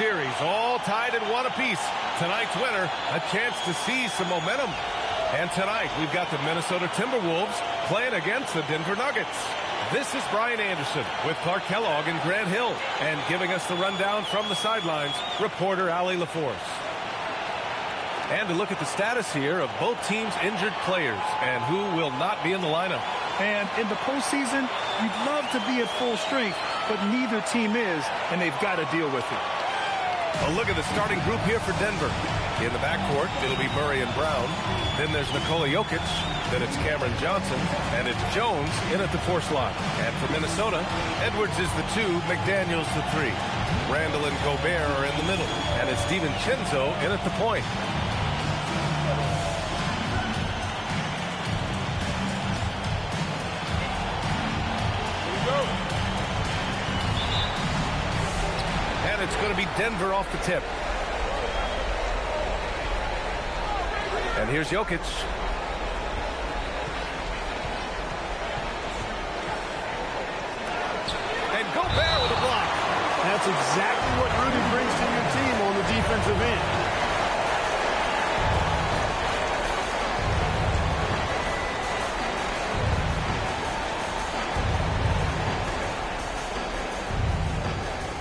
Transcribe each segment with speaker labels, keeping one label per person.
Speaker 1: series, all tied at 1 apiece. Tonight's winner, a chance to see some momentum. And tonight, we've got the Minnesota Timberwolves playing against the Denver Nuggets. This is Brian Anderson with Clark Kellogg and Grant Hill. And giving us the rundown from the sidelines, reporter Allie LaForce. And to look at the status here of both teams' injured players and who will not be in the lineup.
Speaker 2: And in the postseason, you'd love to be at full strength, but neither team is, and they've got to deal with it.
Speaker 1: A look at the starting group here for Denver. In the backcourt, it'll be Murray and Brown. Then there's Nikola Jokic. Then it's Cameron Johnson. And it's Jones in at the 4 slot. And for Minnesota, Edwards is the 2, McDaniels the 3. Randall and Gobert are in the middle. And it's DiVincenzo in at the point. It's going to be Denver off the tip. And here's Jokic. And Gobert with a block.
Speaker 3: That's exactly what Rudy brings to your team on the defensive end.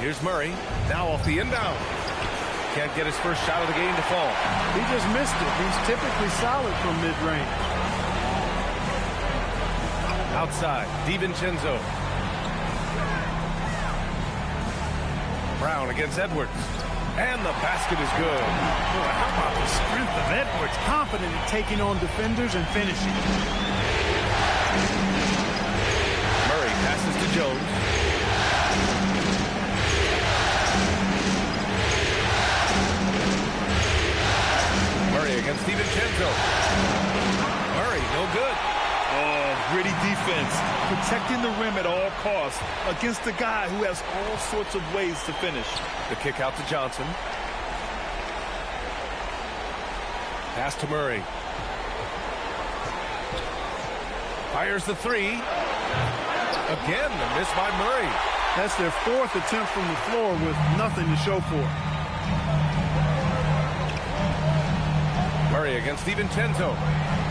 Speaker 1: Here's Murray, now off the inbound. Can't get his first shot of the game to fall.
Speaker 3: He just missed it. He's typically solid from mid-range.
Speaker 1: Outside, DiVincenzo. Brown against Edwards. And the basket is good.
Speaker 2: Boy, how about the strength of Edwards? Confident in taking on defenders and finishing.
Speaker 1: Murray passes to Jones. Against DiVincenzo. Murray, no good.
Speaker 2: Oh, gritty defense. Protecting the rim at all costs against a guy who has all sorts of ways to finish.
Speaker 1: The kick out to Johnson. Pass to Murray. Fires the 3. Again, a miss by Murray.
Speaker 3: That's their 4th attempt from the floor with nothing to show for it.
Speaker 1: Murray against DiVincenzo.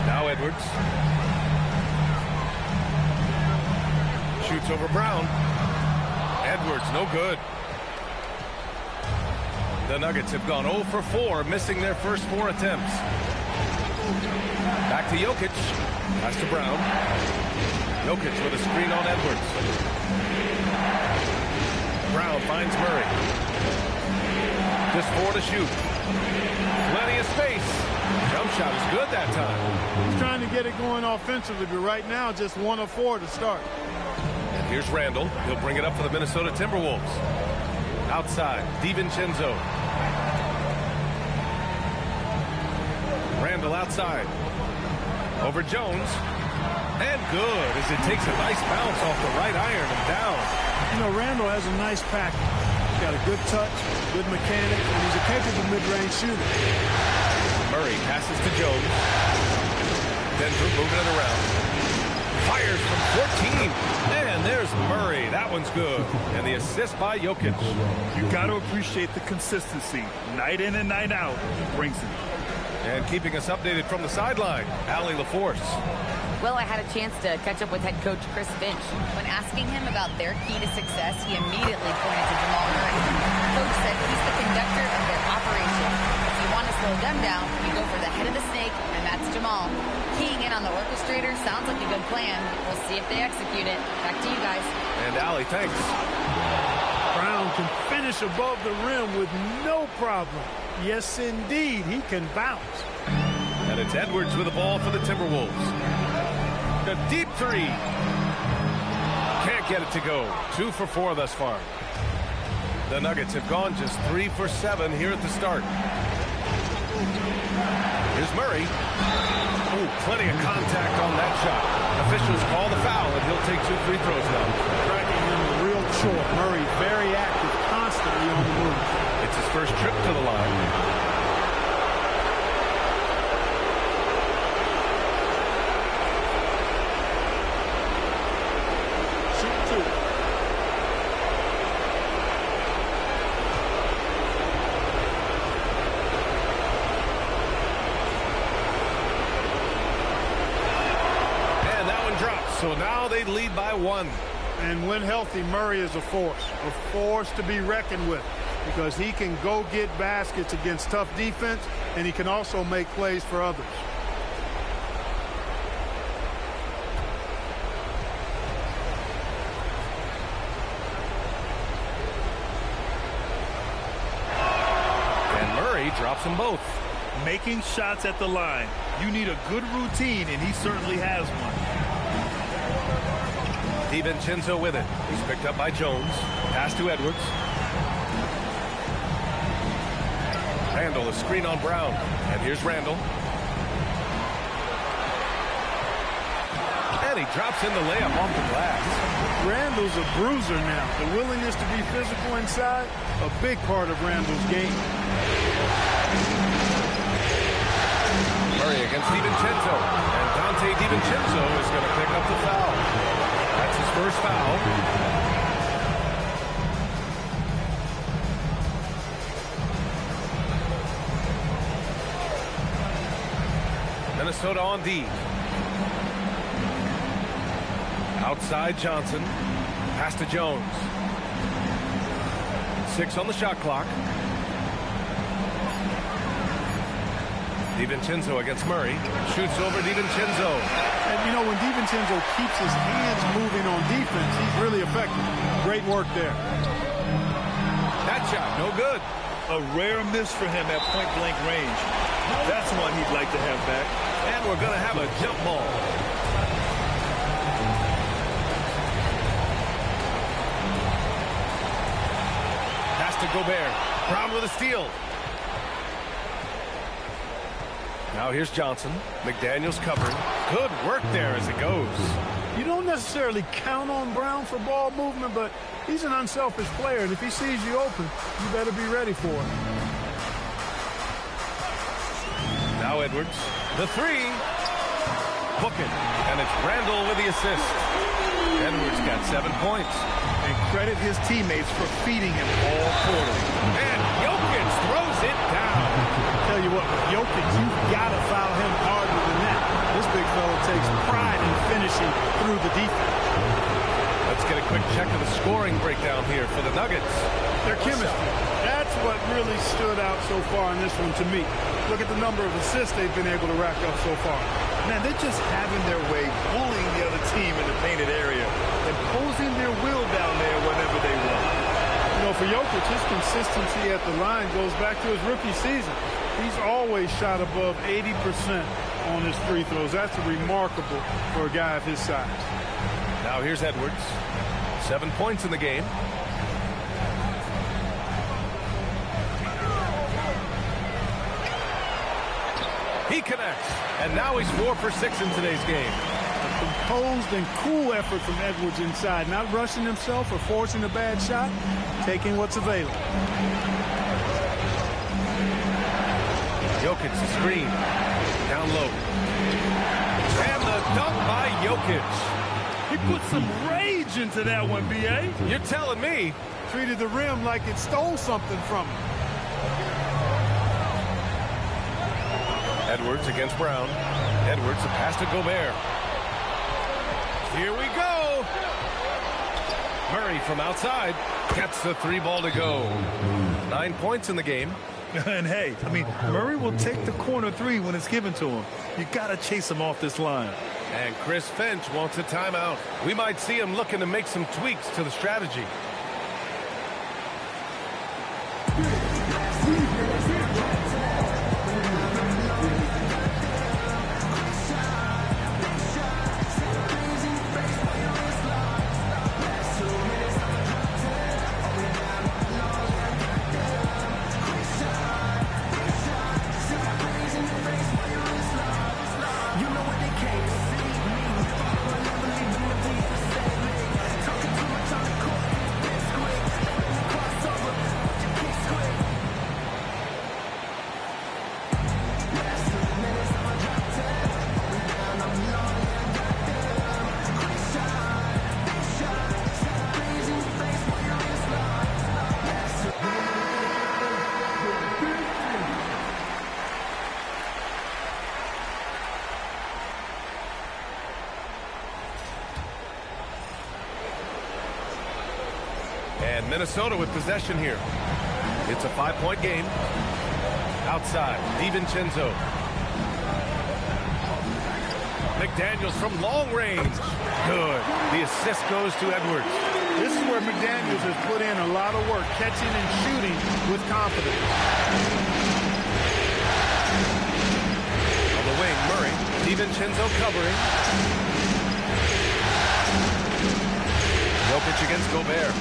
Speaker 1: Now Edwards. Shoots over Brown. Edwards, no good. The Nuggets have gone 0 for 4, missing their first 4 attempts. Back to Jokic. Pass to Brown. Jokic with a screen on Edwards. Brown finds Murray. Just 4 to shoot. Plenty of space. Jump shot is good that time.
Speaker 3: He's trying to get it going offensively, but right now just 1 of 4 to start.
Speaker 1: And here's Randall. He'll bring it up for the Minnesota Timberwolves. Outside, DiVincenzo. Randall outside. Over Jones. And good as it takes a nice bounce off the right iron and down.
Speaker 3: You know, Randall has a nice package. He's got a good touch, good mechanic, and he's a capable mid-range shooter.
Speaker 1: Murray passes to Jones. Denver moving it around. Fires from 14. And there's Murray. That one's good. And the assist by Jokic.
Speaker 2: You got to appreciate the consistency. Night in and night out. He brings it.
Speaker 1: And keeping us updated from the sideline, Allie LaForce.
Speaker 4: Well, I had a chance to catch up with head coach Chris Finch. When asking him about their key to success, he immediately pointed to Jamal Murray. Coach said he's the conductor of their operation. If you want to slow them down, you go for the head of the snake, and that's Jamal. Keying in on the orchestrator sounds like a good plan. We'll see if they execute it. Back to you guys.
Speaker 1: And Allie, thanks.
Speaker 3: Brown can finish above the rim with no problem. Yes, indeed, he can bounce.
Speaker 1: And it's Edwards with the ball for the Timberwolves. A deep 3. Can't get it to go. 2 for 4 thus far. The Nuggets have gone just 3 for 7 here at the start. Here's Murray. Oh, plenty of contact on that shot. Officials call the foul, and he'll take 2 free throws now.
Speaker 3: Cracking him a real chore. Murray very active, constantly on the move.
Speaker 1: It's his first trip to the line. So now they lead by 1.
Speaker 3: And when healthy, Murray is a force to be reckoned with, because he can go get baskets against tough defense, and he can also make plays for others.
Speaker 1: And Murray drops them both.
Speaker 2: Making shots at the line. You need a good routine, and he certainly has one.
Speaker 1: DiVincenzo with it. He's picked up by Jones. Pass to Edwards. Randall, a screen on Brown. And here's Randall. And he drops in the layup off the glass.
Speaker 3: Randall's a bruiser now. The willingness to be physical inside, a big part of Randall's game.
Speaker 1: Murray against DiVincenzo. And Dante DiVincenzo is going to pick up the foul. That's his first foul. Minnesota on D. Outside Johnson. Pass to Jones. 6 on the shot clock. DiVincenzo against Murray. Shoots over DiVincenzo.
Speaker 3: And, you know, when DiVincenzo keeps his hands moving on defense, he's really effective. Great work there.
Speaker 1: That shot, no good.
Speaker 2: A rare miss for him at point-blank range. That's one he'd like to have back.
Speaker 1: And we're going to have a jump ball. Pass to Gobert. Brown with a steal. Now here's Johnson. McDaniels covering. Good work there as it goes.
Speaker 3: You don't necessarily count on Brown for ball movement, but he's an unselfish player, and if he sees you open, you better be ready for it.
Speaker 1: Now Edwards. The 3. Book it. And it's Randall with the assist. Edwards got 7 points.
Speaker 2: And credit his teammates for feeding him all quarter.
Speaker 1: And Jokic throws it down.
Speaker 3: Tell you what, with Jokic, you've got to foul him harder than that. This big fella takes pride in finishing through the defense.
Speaker 1: Let's get a quick check of the scoring breakdown here for the Nuggets.
Speaker 3: Their chemistry. That's what really stood out so far in this one to me. Look at the number of assists they've been able to rack up so far.
Speaker 2: Man, they're just having their way, bullying the other team in the painted area, imposing their will down there whenever they want.
Speaker 3: You know, for Jokic, his consistency at the line goes back to his rookie season. He's always shot above 80% on his free throws. That's remarkable for a guy of his size.
Speaker 1: Now here's Edwards. 7 points in the game. He connects. And now he's 4 for 6 in today's game.
Speaker 3: A composed and cool effort from Edwards inside. Not rushing himself or forcing a bad shot. Taking what's available.
Speaker 1: Jokic, the screen. Down low. And the dunk by Jokic.
Speaker 2: He put some rage into that one, B.A.
Speaker 1: You're telling me.
Speaker 3: Treated the rim like it stole something from him.
Speaker 1: Edwards against Brown. Edwards, a pass to Gobert. Here we go. Murray from outside gets the 3 ball to go. 9 points in the game.
Speaker 2: And hey, I mean, Murray will take the corner 3 when it's given to him. You got to chase him off this line.
Speaker 1: And Chris Finch wants a timeout. We might see him looking to make some tweaks to the strategy. And Minnesota with possession here. It's a 5-point game. Outside, DiVincenzo. McDaniels from long range. Good. The assist goes to Edwards.
Speaker 3: This is where McDaniels has put in a lot of work, catching and shooting with confidence.
Speaker 1: On the wing, Murray. DiVincenzo covering. Jokic against Gobert.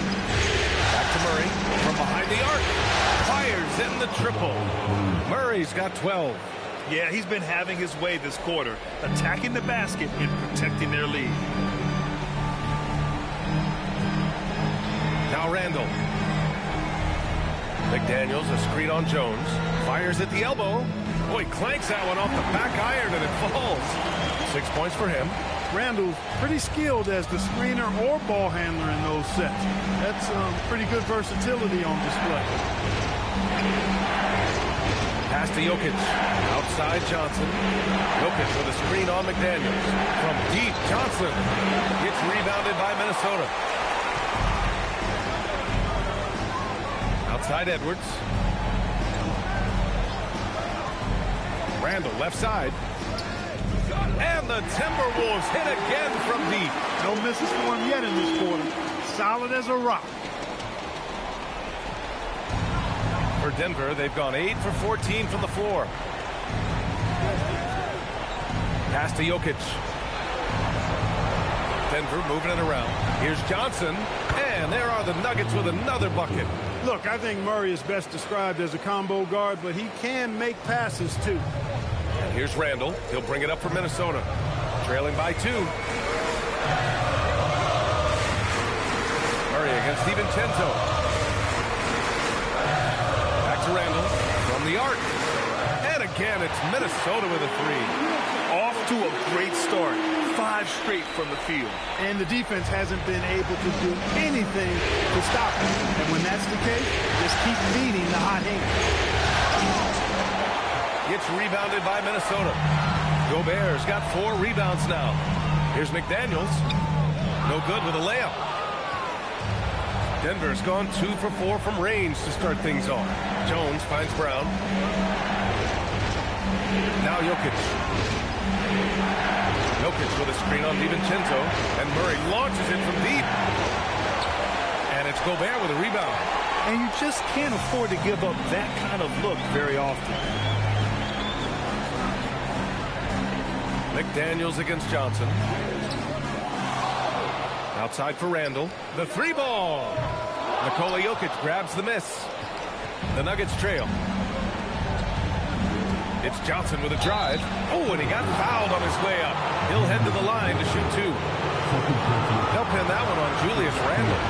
Speaker 1: Back to Murray from behind the arc. Fires in the triple. Murray's got 12.
Speaker 2: Yeah, he's been having his way this quarter, attacking the basket and protecting their lead.
Speaker 1: Now Randall. McDaniels, a screen on Jones. Fires at the elbow. Oh, he clanks that one off the back iron and it falls. 6 points for him.
Speaker 3: Randall's pretty skilled as the screener or ball handler in those sets. That's pretty good versatility on display.
Speaker 1: Pass to Jokic. Outside Johnson. Jokic with a screen on McDaniels. From deep, Johnson gets rebounded by Minnesota. Outside Edwards. Randall left side. And the Timberwolves hit again from deep.
Speaker 3: No misses for him yet in this quarter. Solid as a rock.
Speaker 1: For Denver, they've gone 8 for 14 from the floor. Pass to Jokic. Denver moving it around. Here's Johnson. And there are the Nuggets with another bucket.
Speaker 3: Look, I think Murray is best described as a combo guard, but he can make passes too.
Speaker 1: And here's Randall. He'll bring it up for Minnesota. Trailing by 2. Murray against DiVincenzo. Back to Randall from the arc. And again, it's Minnesota with a 3.
Speaker 2: Off to a great start. 5 straight from the field.
Speaker 3: And the defense hasn't been able to do anything to stop him. And when that's the case, just keep feeding the hot hand.
Speaker 1: Gets rebounded by Minnesota. Gobert's got 4 rebounds now. Here's McDaniels. No good with a layup. Denver's gone 2 for 4 from range to start things off. Jones finds Brown. Now Jokic. Jokic with a screen on DiVincenzo. And Murray launches it from deep. And it's Gobert with a rebound.
Speaker 2: And you just can't afford to give up that kind of look very often.
Speaker 1: McDaniels against Johnson. Outside for Randall. The 3-ball. Nikola Jokic grabs the miss. The Nuggets trail. It's Johnson with a drive. Oh, and he got fouled on his way up. He'll head to the line to shoot 2. They'll pin that one on Julius Randle.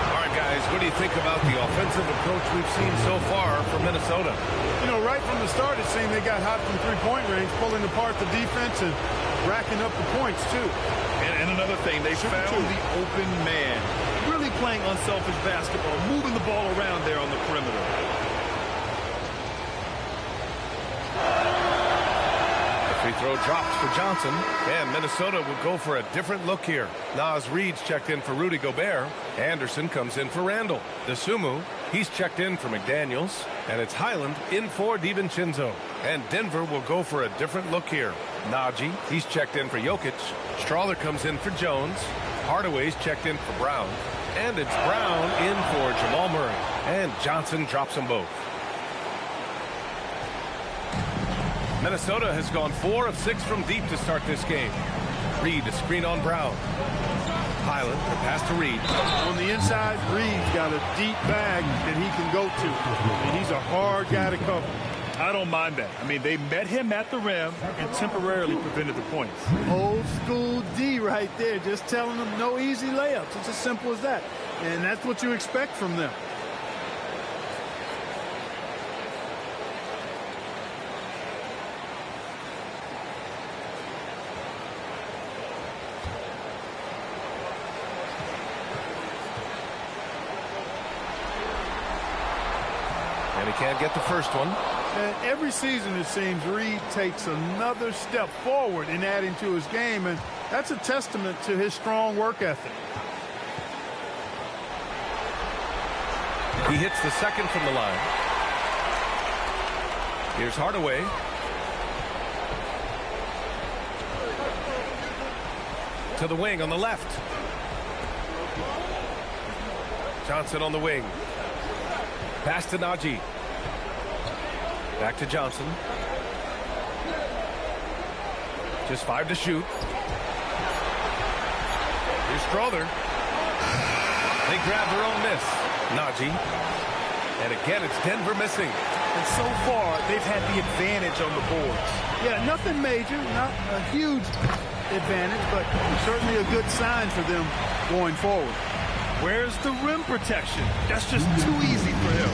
Speaker 1: All right, guys, what do you think about the offensive approach we've seen so far from Minnesota?
Speaker 3: You know, right from the start, it seemed they got hot from three-point range, pulling apart the defense and racking up the points, too.
Speaker 2: And another thing, they found the open man. Really playing unselfish basketball, moving the ball around there on the perimeter.
Speaker 1: Free throw dropped for Johnson, and Minnesota will go for a different look here. Naz Reid's checked in for Rudy Gobert. Anderson comes in for Randall. DeSumo, he's checked in for McDaniels, and it's Highland in for DiVincenzo. And Denver will go for a different look here. Najee, he's checked in for Jokic. Strawther comes in for Jones. Hardaway's checked in for Brown. And it's Brown in for Jamal Murray. And Johnson drops them both. Minnesota has gone 4 of 6 from deep to start this game. Reid, a screen on Brown. Highland, the pass to Reid.
Speaker 3: On the inside, Reid's got a deep bag that he can go to. And he's a hard guy to cover.
Speaker 2: I don't mind that. I mean, they met him at the rim and temporarily prevented the points.
Speaker 3: Old school D right there, just telling them no easy layups. It's as simple as that. And that's what you expect from them.
Speaker 1: And he can't get the first one.
Speaker 3: And every season, it seems, Reid takes another step forward in adding to his game, and that's a testament to his strong work ethic.
Speaker 1: He hits the second from the line. Here's Hardaway. To the wing on the left. Johnson on the wing. Pass to Najee. Back to Johnson. Just 5 to shoot. Here's Strother. They grab their own miss. Najee. And again, it's Denver missing.
Speaker 2: And so far, they've had the advantage on the boards.
Speaker 3: Yeah, nothing major, not a huge advantage, but certainly a good sign for them going forward.
Speaker 2: Where's the rim protection? That's just too easy for him.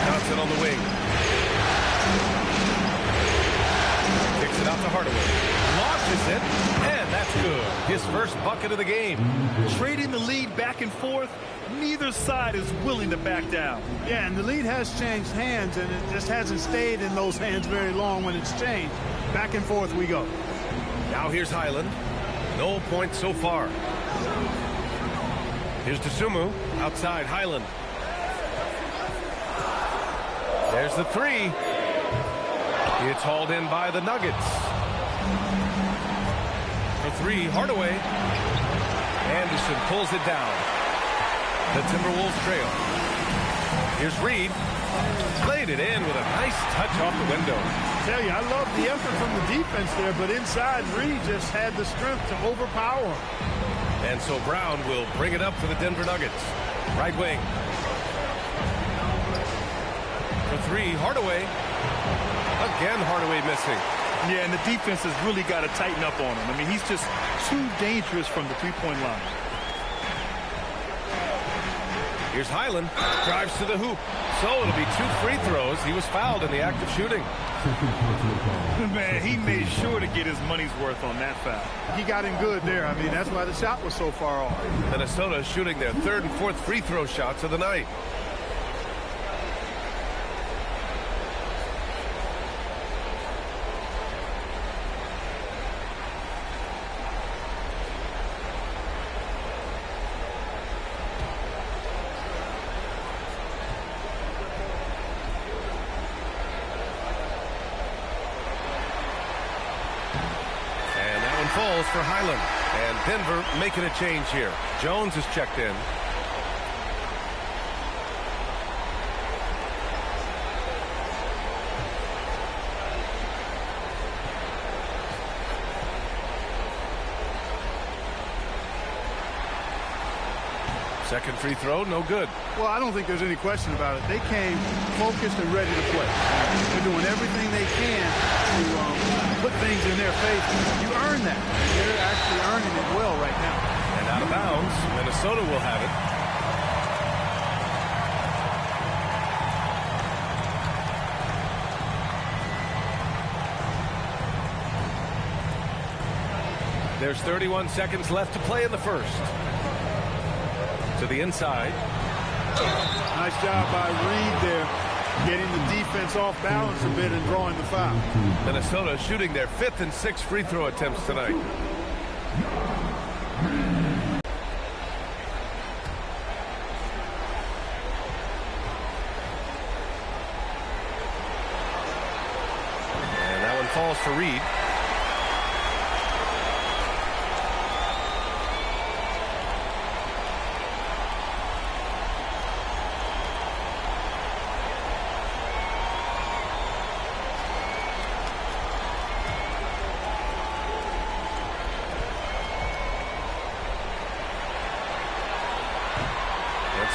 Speaker 1: Johnson on the wing. Kicks it out to Hardaway. Launches it, and that's good. His first bucket of the game.
Speaker 2: Trading the lead back and forth, neither side is willing to back down.
Speaker 3: Yeah, and the lead has changed hands, and it just hasn't stayed in those hands very long when it's changed. Back and forth we go.
Speaker 1: Now here's Highland. No points so far. Here's Dosunmu. Outside Highland. There's the three. It's hauled in by the Nuggets. For three, Hardaway. Anderson pulls it down. The Timberwolves trail. Here's Reed. Played it in with a nice touch off the window.
Speaker 3: I tell you, I love the effort from the defense there, but inside, Reed just had the strength to overpower him.
Speaker 1: And so Brown will bring it up for the Denver Nuggets. Right wing. For three, Hardaway. Again, Hardaway missing.
Speaker 2: Yeah, and the defense has really got to tighten up on him. I mean, he's just too dangerous from the three-point line.
Speaker 1: Here's Highland. Drives to the hoop. So it'll be 2 free throws. He was fouled in the act of shooting.
Speaker 2: Man, he made sure to get his money's worth on that foul.
Speaker 3: He got him good there. I mean, that's why the shot was so far off.
Speaker 1: Minnesota is shooting their 3rd and 4th free throw shots of the night. Falls for Highland, and Denver making a change here. Jones is checked in. Second free throw, no good.
Speaker 3: Well, I don't think there's any question about it. They came focused and ready to play. They're doing everything they can to put things in their face. You earn that. They're actually earning it well right now.
Speaker 1: And out of bounds, Minnesota will have it. There's 31 seconds left to play in the first. To the inside.
Speaker 3: Nice job by Reed there, getting the defense off balance a bit and drawing the foul.
Speaker 1: Minnesota shooting their 5th and 6th free throw attempts tonight. And that one falls for Reed.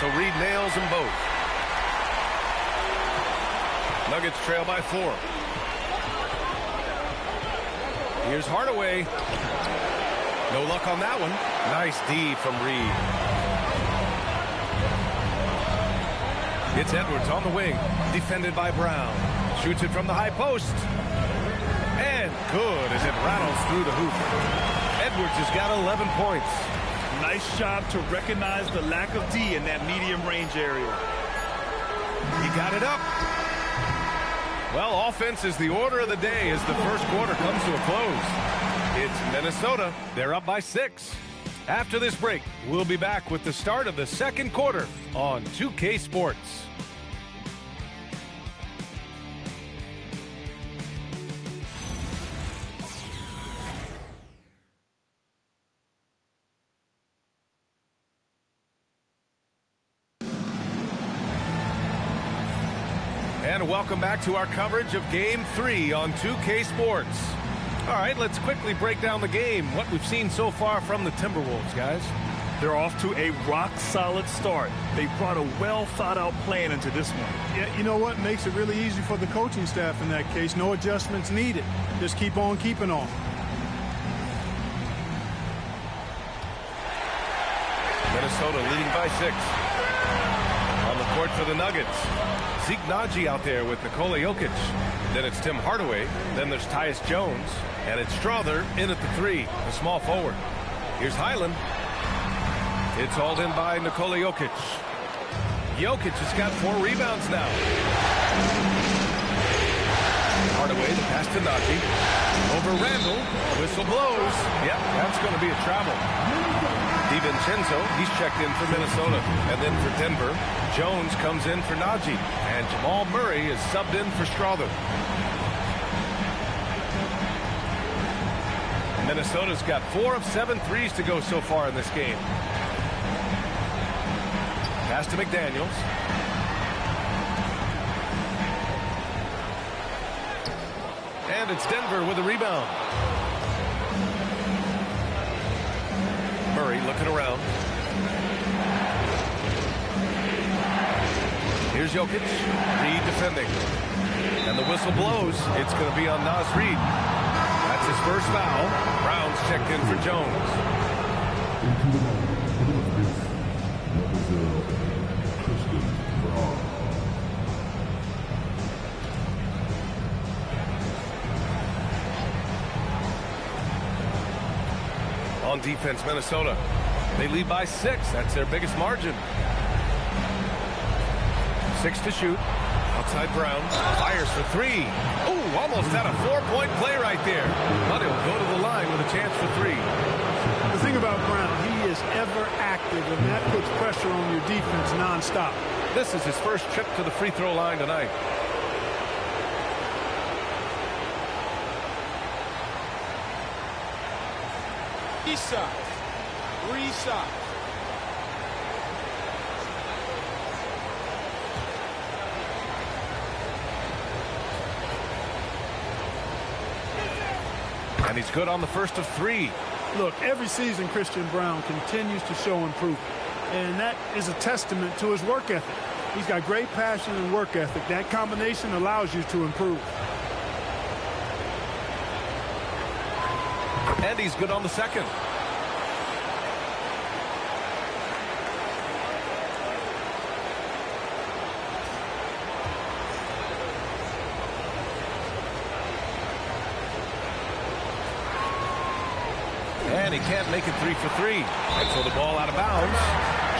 Speaker 1: So Reed nails them both. Nuggets trail by 4. Here's Hardaway. No luck on that one. Nice D from Reed. It's Edwards on the wing. Defended by Brown. Shoots it from the high post. And good as it rattles through the hoop. Edwards has got 11 points.
Speaker 2: Nice job to recognize the lack of D in that medium range area.
Speaker 1: He got it up. Well, offense is the order of the day as the first quarter comes to a close. It's Minnesota. They're up by 6. After this break, we'll be back with the start of the second quarter on 2K Sports. And welcome back to our coverage of Game 3 on 2K Sports. All right, let's quickly break down the game, what we've seen so far from the Timberwolves, guys.
Speaker 2: They're off to a rock-solid start. They brought a well-thought-out plan into this one.
Speaker 3: Yeah, you know what makes it really easy for the coaching staff in that case? No adjustments needed. Just keep on keeping on.
Speaker 1: Minnesota leading by 6. On the court for the Nuggets. Zeke Naji out there with Nikola Jokic. Then it's Tim Hardaway. Then there's Tyus Jones. And it's Strother in at the 3, the small forward. Here's Highland. It's hauled in by Nikola Jokic. Jokic has got 4 rebounds now. Hardaway, the pass to Naji. Over Randall. Whistle blows. Yep, that's going to be a travel. DiVincenzo, he's checked in for Minnesota. And then for Denver, Jones comes in for Naji. And Jamal Murray is subbed in for Strother. Minnesota's got 4 of 7 threes to go so far in this game. Pass to McDaniels. And it's Denver with a rebound. Murray looking around. Here's Jokic. Reed defending. And the whistle blows. It's going to be on Naz Reid. That's his first foul. Brown's checked in for Jones. On defense, Minnesota. They lead by 6. That's their biggest margin. 6 to shoot. Outside Brown. Fires for 3. Oh, almost had a 4-point play right there. But he'll go to the line with a chance for 3.
Speaker 3: The thing about Brown, he is ever active, and that puts pressure on your defense nonstop.
Speaker 1: This is his first trip to the free throw line tonight.
Speaker 5: Reset.
Speaker 1: And he's good on the first of 3.
Speaker 3: Look, every season Christian Brown continues to show improvement, and that is a testament to his work ethic. He's got great passion and work ethic. That combination allows you to improve.
Speaker 1: And he's good on the second. And he can't make it 3 for 3. And so the ball out of bounds.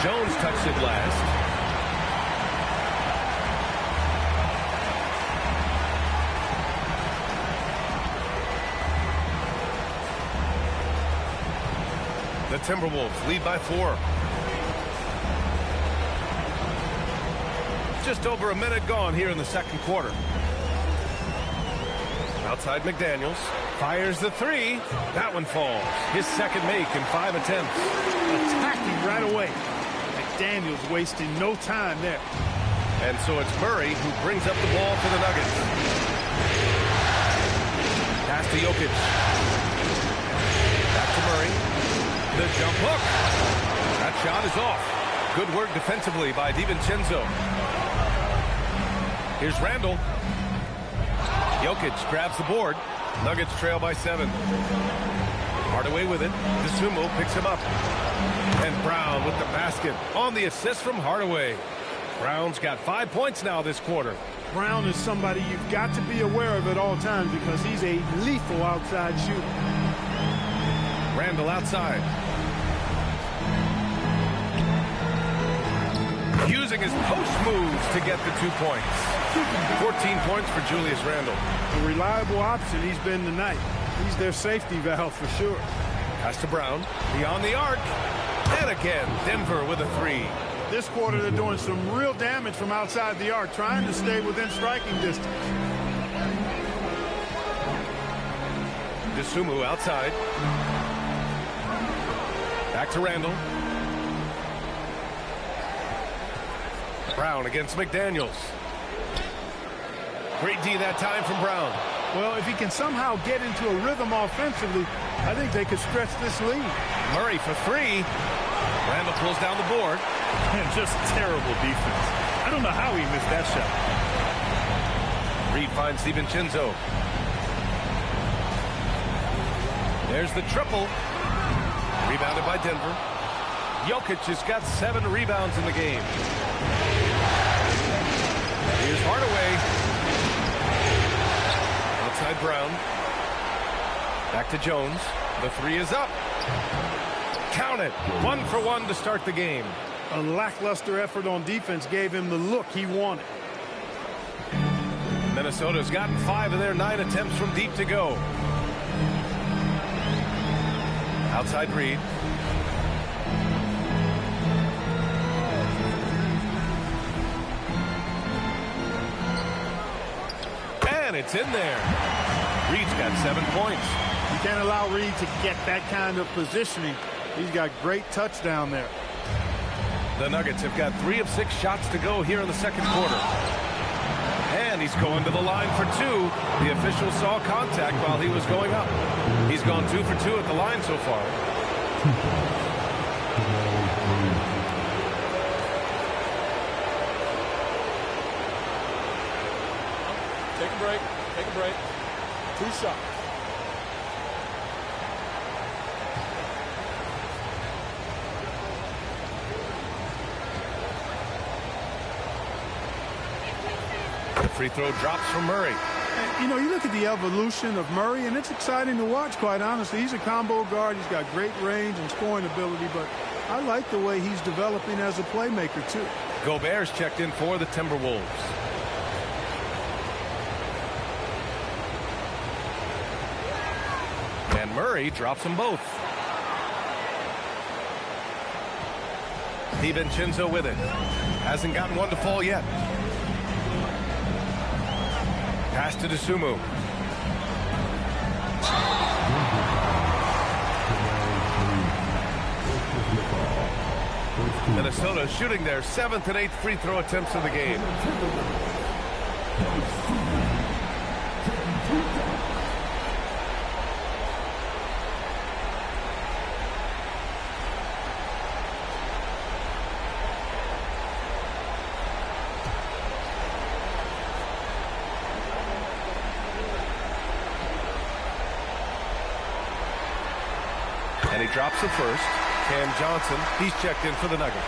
Speaker 1: Jones touched it last. The Timberwolves lead by 4. Just over a minute gone here in the second quarter. Outside McDaniels. Fires the 3. That one falls. His second make in 5 attempts.
Speaker 3: Attacking right away. McDaniels wasting no time there.
Speaker 1: And so it's Murray who brings up the ball for the Nuggets. Pass to Jokic. Back to Murray. The jump hook. That shot is off. Good work defensively by DiVincenzo. Here's Randall. Jokic grabs the board. Nuggets trail by 7. Hardaway with it. DeSumo picks him up. And Brown with the basket on the assist from Hardaway. Brown's got 5 points now this quarter.
Speaker 3: Brown is somebody you've got to be aware of at all times because he's a lethal outside shooter.
Speaker 1: Randall outside. Using his post moves to get the 2 points. 14 points for Julius Randle.
Speaker 3: A reliable option he's been tonight. He's their safety valve for sure.
Speaker 1: Pass to Brown. Beyond the arc. And again, Denver with a three.
Speaker 3: This quarter, they're doing some real damage from outside the arc, trying to stay within striking distance.
Speaker 1: DeSumo outside. Back to Randall. Brown against McDaniels. Great D that time from Brown.
Speaker 3: Well, if he can somehow get into a rhythm offensively, I think they could stretch this lead.
Speaker 1: Murray for three. Randall pulls down the board.
Speaker 2: And just terrible defense. I don't know how he missed that shot.
Speaker 1: Reed finds DiVincenzo. There's the triple. Rebounded by Denver. Jokic has got 7 rebounds in the game. Here's Hardaway. Outside Brown. Back to Jones. The three is up. Count it. 1 for 1 to start the game.
Speaker 3: A lackluster effort on defense gave him the look he wanted.
Speaker 1: Minnesota's gotten 5 of their 9 attempts from deep to go. Outside Reed. And it's in there. Reed's got 7 points.
Speaker 3: You can't allow Reed to get that kind of positioning. He's got great touch down there.
Speaker 1: The Nuggets have got 3 of 6 shots to go here in the second quarter. And he's going to the line for 2. The official saw contact while he was going up. He's gone 2 for 2 at the line so far.
Speaker 5: Take a break. Take a break. 2 shots.
Speaker 1: Free throw drops from Murray.
Speaker 3: You know, you look at the evolution of Murray, and it's exciting to watch, quite honestly. He's a combo guard. He's got great range and scoring ability, but I like the way he's developing as a playmaker, too.
Speaker 1: Gobert's checked in for the Timberwolves. And Murray drops them both. DiVincenzo with it. Hasn't gotten one to fall yet. Pass to DeSumo. Minnesota shooting their 7th and 8th free throw attempts of the game. And he drops the first. Cam Johnson, he's checked in for the Nuggets.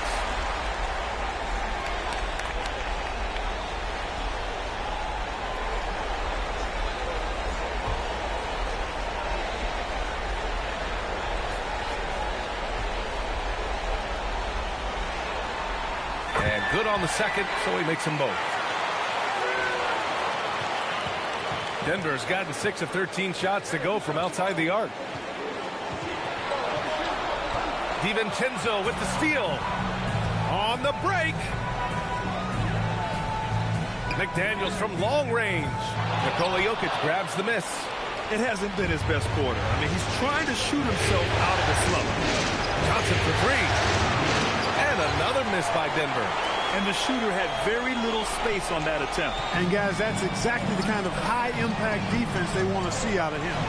Speaker 1: And good on the second, so he makes them both. Denver's gotten 6 of 13 shots to go from outside the arc. DiVincenzo with the steal. On the break. McDaniels from long range. Nikola Jokic grabs the miss.
Speaker 2: It hasn't been his best quarter. I mean, he's trying to shoot himself out of the slump.
Speaker 1: Johnson for 3. And another miss by Denver.
Speaker 2: And the shooter had very little space on that attempt.
Speaker 3: And, guys, that's exactly the kind of high-impact defense they want to see out of him.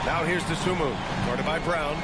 Speaker 1: Now here's DeSumo, guarded by Brown.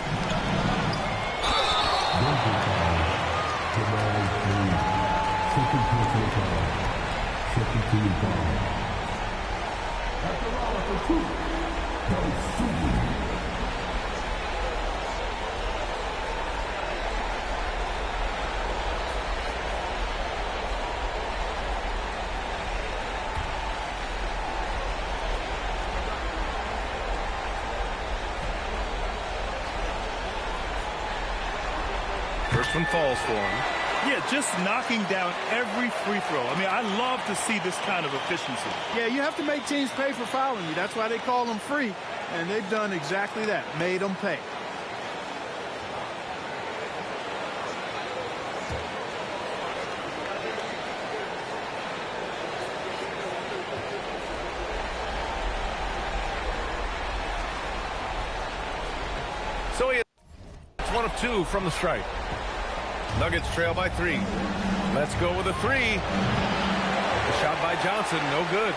Speaker 1: First one falls for him.
Speaker 2: Yeah, just knocking down every free throw. I mean, I love to see this kind of efficiency.
Speaker 3: Yeah, you have to make teams pay for fouling you. That's why they call them free. And they've done exactly that, made them pay.
Speaker 1: So it's 1 of 2 from the stripe. Nuggets trail by 3. Let's go with a 3. The shot by Johnson, no good.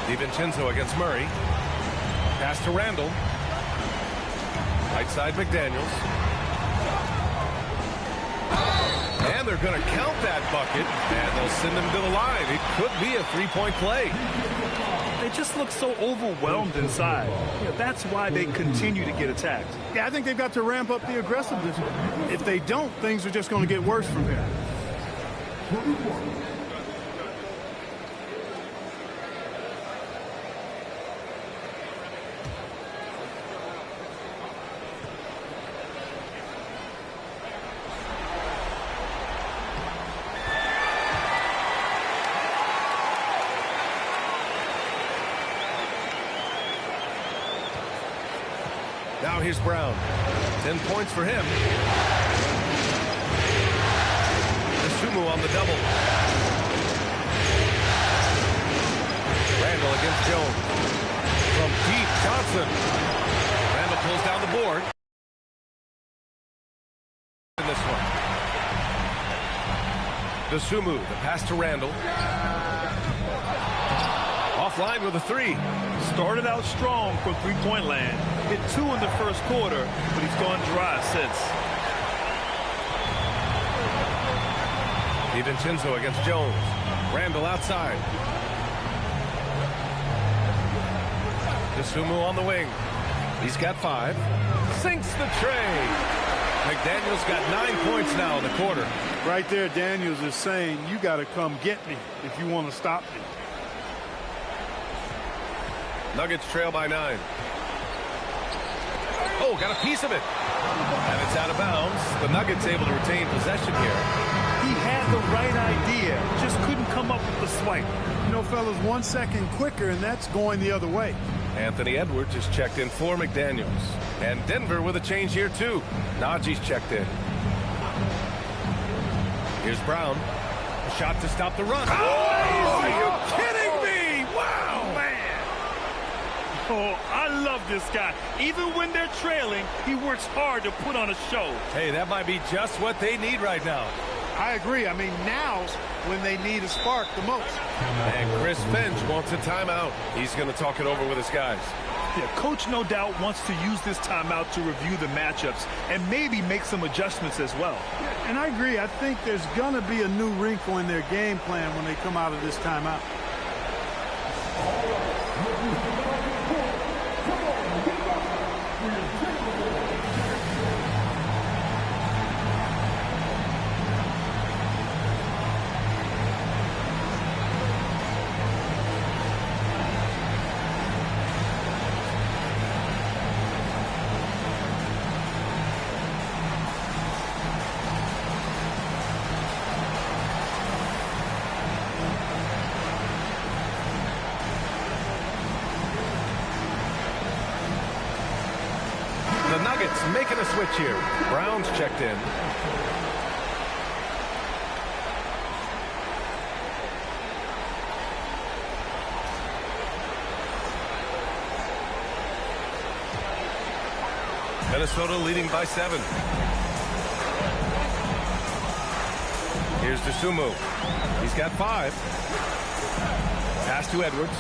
Speaker 1: DiVincenzo against Murray. Pass to Randall. Right side McDaniels. And they're going to count that bucket, and they'll send him to the line. It could be a three-point play.
Speaker 2: They just look so overwhelmed inside. Yeah, that's why they continue to get attacked.
Speaker 3: Yeah, I think they've got to ramp up the aggressiveness. If they don't, things are just going to get worse from here.
Speaker 1: Now here's Brown. 10 points for him. Sumu on the double. Randall against Jones. From deep, Johnson. Randall pulls down the board. In this one. Sumu, the pass to Randall. Offline with a 3.
Speaker 2: Started out strong from three-point land. Hit 2 in the first quarter, but he's gone dry since.
Speaker 1: DiVincenzo against Jones. Randall outside. Sumu on the wing. He's got 5. Sinks the tray. McDaniels got 9 points now in the quarter.
Speaker 3: Right there, Daniels is saying, you got to come get me if you want to stop me.
Speaker 1: Nuggets trail by 9. Oh, got a piece of it. And it's out of bounds. The Nuggets able to retain possession here.
Speaker 2: He had the right idea, just couldn't come up with the swipe.
Speaker 3: You know, fellas, 1 second quicker, and that's going the other way.
Speaker 1: Anthony Edwards is checked in for McDaniels. And Denver with a change here, too. Najee's checked in. Here's Brown. A shot to stop the run. Oh, are you kidding me? Wow, man.
Speaker 2: Oh, I love this guy. Even when they're trailing, he works hard to put on a show.
Speaker 1: Hey, that might be just what they need right now.
Speaker 3: I agree. I mean, now's when they need a spark the most.
Speaker 1: And Chris Finch wants a timeout. He's going to talk it over with his guys.
Speaker 2: Yeah, Coach no doubt wants to use this timeout to review the matchups and maybe make some adjustments as well.
Speaker 3: Yeah, and I agree. I think there's going to be a new wrinkle in their game plan when they come out of this timeout.
Speaker 1: The Nuggets making a switch here. Brown's checked in. Minnesota leading by 7. Here's Sumu. He's got 5. Pass to Edwards.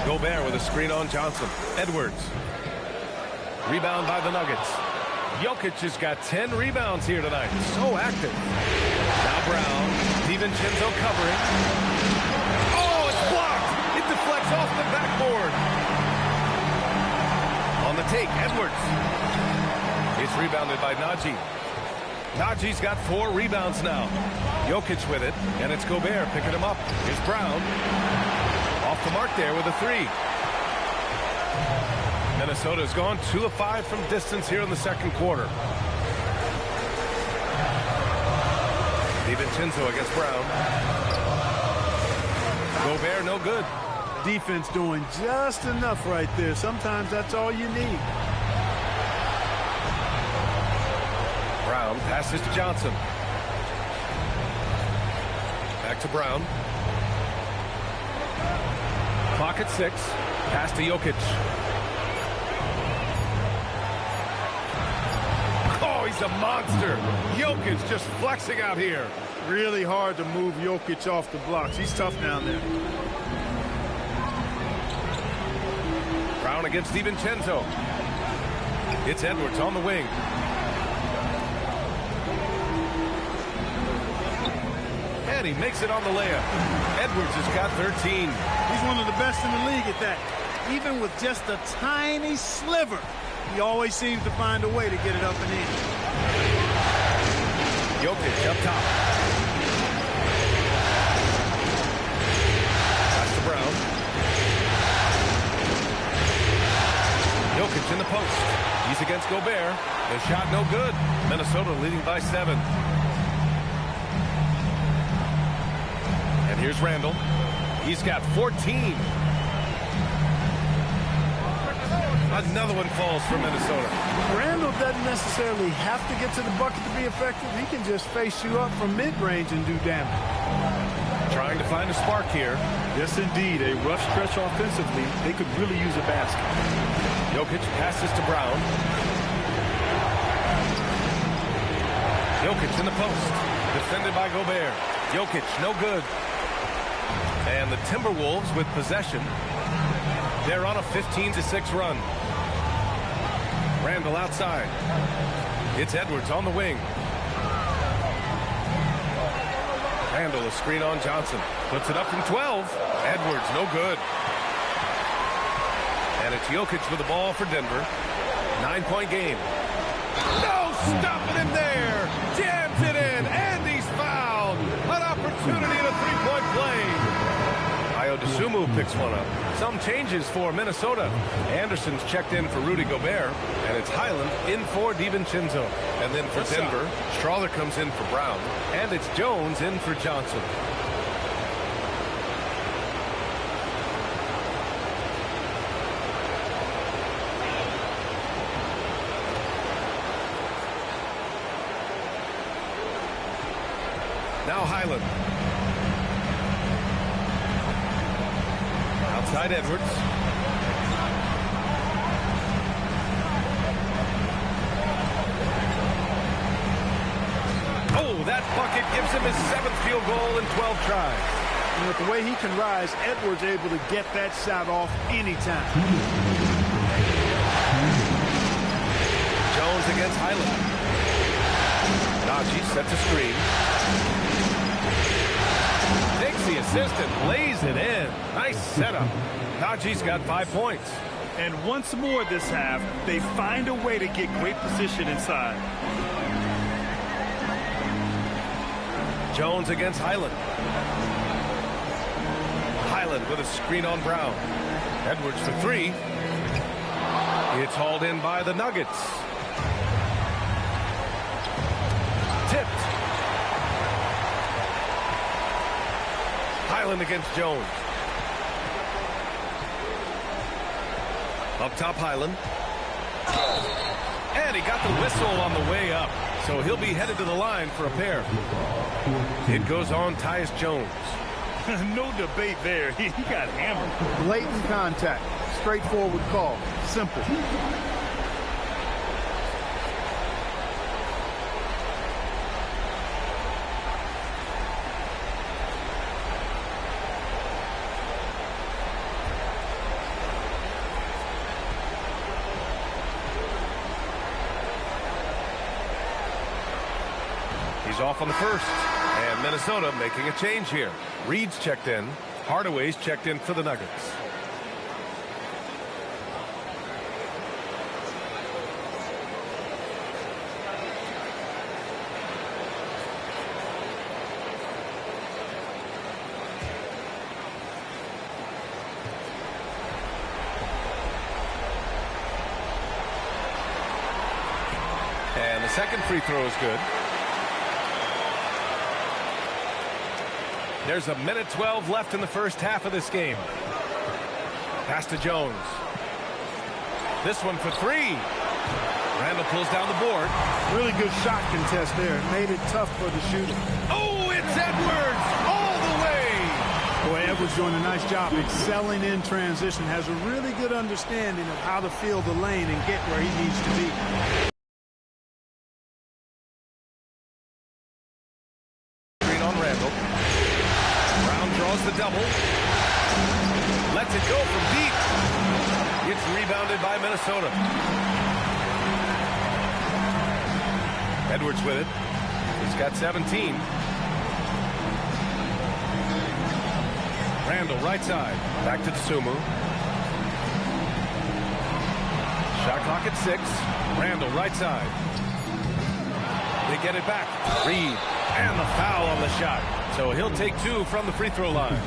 Speaker 1: Gobert with a screen on Johnson. Edwards. Rebound by the Nuggets. Jokic has got 10 rebounds here tonight. So active. Now Brown. DiVincenzo covering. Oh, it's blocked. It deflects off the backboard. On the take, Edwards. It's rebounded by Najee. Najee's got 4 rebounds now. Jokic with it, and it's Gobert picking him up. Here's Brown. Off the mark there with a 3. Minnesota's gone 2 of 5 from distance here in the second quarter. DiVincenzo against Brown. Gobert, no good.
Speaker 3: Defense doing just enough right there. Sometimes that's all you need.
Speaker 1: Brown passes to Johnson. Back to Brown. Clock at 6. Pass to Jokic. Oh, he's a monster. Jokic just flexing out here.
Speaker 3: Really hard to move Jokic off the blocks. He's tough down there.
Speaker 1: Brown against DiVincenzo. It's Edwards on the wing. And he makes it on the layup. Edwards has got 13.
Speaker 3: He's one of the best in the league at that. Even with just a tiny sliver, he always seems to find a way to get it up and in.
Speaker 1: Jokic up top. Pass to Brown. Jokic in the post. He's against Gobert. The shot no good. Minnesota leading by 7. And here's Randall. He's got 14. Another one falls for Minnesota.
Speaker 3: Randall doesn't necessarily have to get to the bucket to be effective. He can just face you up from mid-range and do damage.
Speaker 1: Trying to find a spark here.
Speaker 2: Yes, indeed. A rough stretch offensively. They could really use a basket.
Speaker 1: Jokic passes to Brown. Jokic in the post. Defended by Gobert. Jokic, no good. And the Timberwolves with possession. They're on a 15-6 run. Randall outside. It's Edwards on the wing. Randall, a screen on Johnson. Puts it up from 12. Edwards, no good. And it's Jokic with the ball for Denver. 9-point game. No stopping him there. Jams it in, and he's fouled. An opportunity at a three-point play. Dosunmu picks one up. Some changes for Minnesota. Anderson's checked in for Rudy Gobert, and it's Highland in for DiVincenzo. And then for Denver, Strawler comes in for Brown, and it's Jones in for Johnson. Now Highland. Outside Edwards. Oh, that bucket gives him his 7th field goal in 12 tries.
Speaker 3: And with the way he can rise, Edwards able to get that shot off anytime.
Speaker 1: Jones against Highland. Najee sets a screen. Takes the assist and lays it in. Nice setup. Najee's got 5 points.
Speaker 2: And once more this half, they find a way to get great position inside.
Speaker 1: Jones against Highland. Highland with a screen on Brown. Edwards for 3. It's hauled in by the Nuggets. Tipped. Highland against Jones. Up top, Highland. And he got the whistle on the way up. So he'll be headed to the line for a pair. It goes on Tyus Jones.
Speaker 2: No debate there. He got hammered.
Speaker 3: Blatant contact. Straightforward call. Simple.
Speaker 1: He's off on the first. And Minnesota making a change here. Reed's checked in. Hardaway's checked in for the Nuggets. And the second free throw is good. There's a minute 12 left in the first half of this game. Pass to Jones. This one for three. Randall pulls down the board.
Speaker 3: Really good shot contest there. It made it tough for the shooter.
Speaker 1: Oh, it's Edwards all the way.
Speaker 3: Boy, Edwards doing a nice job excelling in transition. Has a really good understanding of how to fill the lane and get where he needs to be.
Speaker 1: Green on Randall. Brown draws the double. Lets it go from deep. It's rebounded by Minnesota. Edwards with it. He's got 17. Randall right side. Back to Tsumu. Shot clock at 6. Randall right side. They get it back. Reed. And the foul on the shot. So he'll take 2 from the free throw line.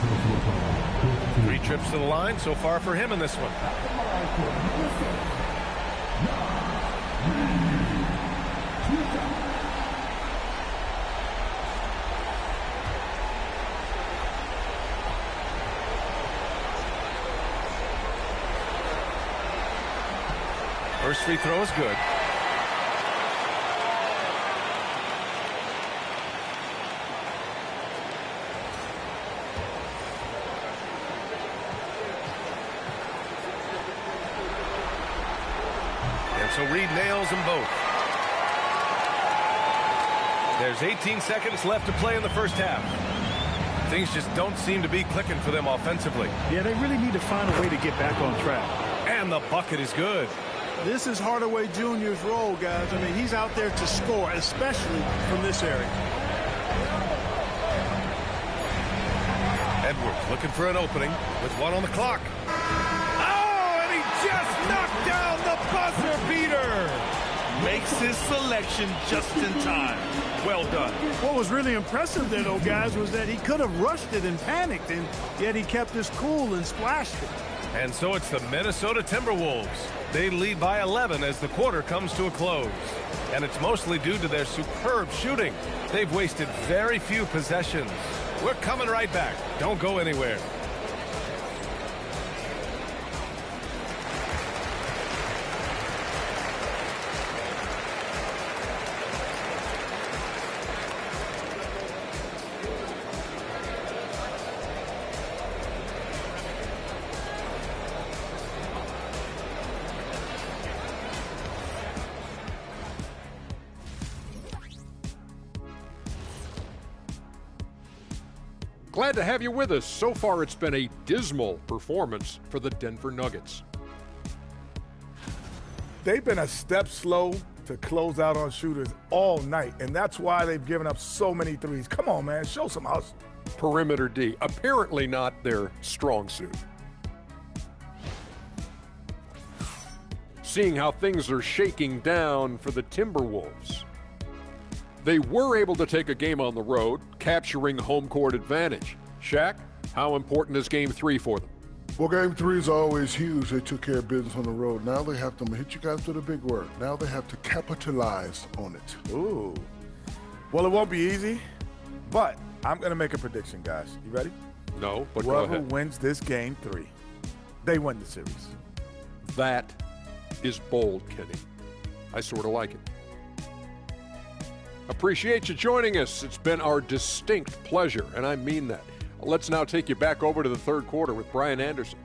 Speaker 1: 3 trips to the line so far for him in this one. First free throw is good. And so Reed nails them both. There's 18 seconds left to play in the first half. Things just don't seem to be clicking for them offensively.
Speaker 3: Yeah, they really need to find a way to get back on track.
Speaker 1: And the bucket is good.
Speaker 3: This is Hardaway Jr.'s role, guys. I mean, he's out there to score, especially from this area.
Speaker 1: Edwards looking for an opening with 1 on the clock. Oh, and he just knocked down the buzzer beater.
Speaker 2: Makes his selection just in time. Well done.
Speaker 3: What was really impressive there, though, guys, was that he could have rushed it and panicked, and yet he kept his cool and splashed it.
Speaker 1: And so it's the Minnesota Timberwolves. They lead by 11 as the quarter comes to a close. And it's mostly due to their superb shooting. They've wasted very few possessions. We're coming right back. Don't go anywhere.
Speaker 6: Glad to have you with us. So far, it's been a dismal performance for the Denver Nuggets.
Speaker 7: They've been a step slow to close out on shooters all night, and that's why they've given up so many threes. Come on, man, show some hustle.
Speaker 6: Perimeter D, apparently not their strong suit. Seeing how things are shaking down for the Timberwolves. They were able to take a game on the road, capturing home court advantage. Shaq, how important is Game 3 for them?
Speaker 8: Well, Game 3 is always huge. They took care of business on the road. Now they have to hit you guys with a big word. Now they have to capitalize on it.
Speaker 7: Ooh. Well, it won't be easy, but I'm going to make a prediction, guys. You ready?
Speaker 6: No, but go
Speaker 7: Whoever
Speaker 6: ahead.
Speaker 7: wins this Game 3, they win the series.
Speaker 6: That is bold, Kenny. I sort of like it. Appreciate you joining us. It's been our distinct pleasure, and I mean that. Let's now take you back over to the third quarter with Brian Anderson.